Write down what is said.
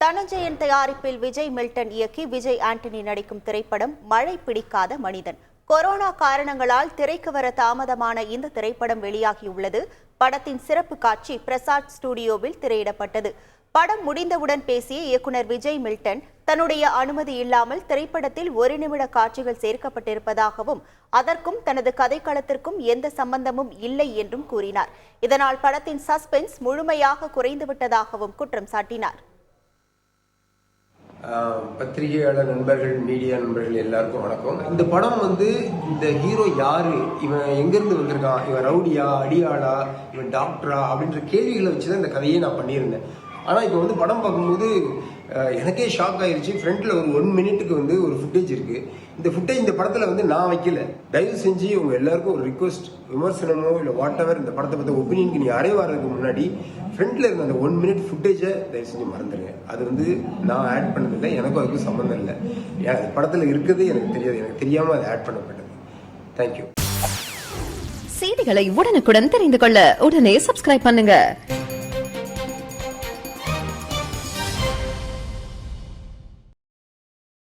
தனஞ்சயன் தயாரிப்பில் விஜய் மில்டன் இயக்கி விஜய் ஆண்டனி நடிக்கும் திரைப்படம் மழை பிடிக்காத மனிதன். கொரோனா காரணங்களால் திரைக்கு வர தாமதமான இந்த திரைப்படம் வெளியாகியுள்ளது. படத்தின் சிறப்பு காட்சி பிரசாத் ஸ்டுடியோவில் திரையிடப்பட்டது. படம் முடிந்தவுடன் பேசிய இயக்குனர் விஜய் மில்டன், தன்னுடைய அனுமதி இல்லாமல் திரைப்படத்தில் 1 நிமிட காட்சிகள் சேர்க்கப்பட்டிருப்பதாகவும் அதற்கும் தனது கதைக்களத்திற்கும் எந்த சம்பந்தமும் இல்லை என்றும் கூறினார். இதனால் படத்தின் சஸ்பென்ஸ் முழுமையாக குறைந்துவிட்டதாகவும் குற்றம் சாட்டினார். பத்திரிகையாளர் நண்பர்கள், மீடியா நண்பர்கள் எல்லாருக்கும் வணக்கம். இந்த படம் இந்த ஹீரோ யாரு, இவன் எங்கிருந்து வந்திருக்கான், இவன் ரவுடியா, அடியாளா, இவன் டாக்டரா அப்படின்ற கேள்விகளை வச்சுதான் இந்த கதையை நான் பண்ணியிருந்தேன். ஆனால் இப்போ படம் பார்க்கும்போது எனக்கே ஷாக் ஆயிடுச்சு. ஃப்ரண்ட்ல ஒரு 1 மினிட்டுக்கு ஒரு ஃபுட்டேஜ் இருக்கு. இந்த ஃபுட்டேஜ் இந்த படத்தில் நான் வைக்கல. தயவு செஞ்சு உங்க எல்லாருக்கும் ஒரு ரிக்வஸ்ட், விமர்சனமோ இல்லை வாட் எவர் இந்த படத்தை பற்றி ஒப்பீனியனுக்கு நீ வர்றதுக்கு முன்னாடி ஃப்ரண்ட்ல இருந்த அந்த 1 மினிட் ஃபுட்டேஜை தயவு செஞ்சு மறந்துடுங்க. அது நான் ஆட் பண்ணதில்லை, எனக்கும் அதுக்கும் சம்மந்தம் இல்லை. படத்தில் இருக்கிறது எனக்கு தெரியாது, எனக்கு தெரியாமல் அது ஆட் பண்ணப்பட்டது. தேங்க்யூ. செய்திகளை உடனுக்குடன் தெரிந்து கொள்ள உடனே சப்ஸ்கிரைப் பண்ணுங்க.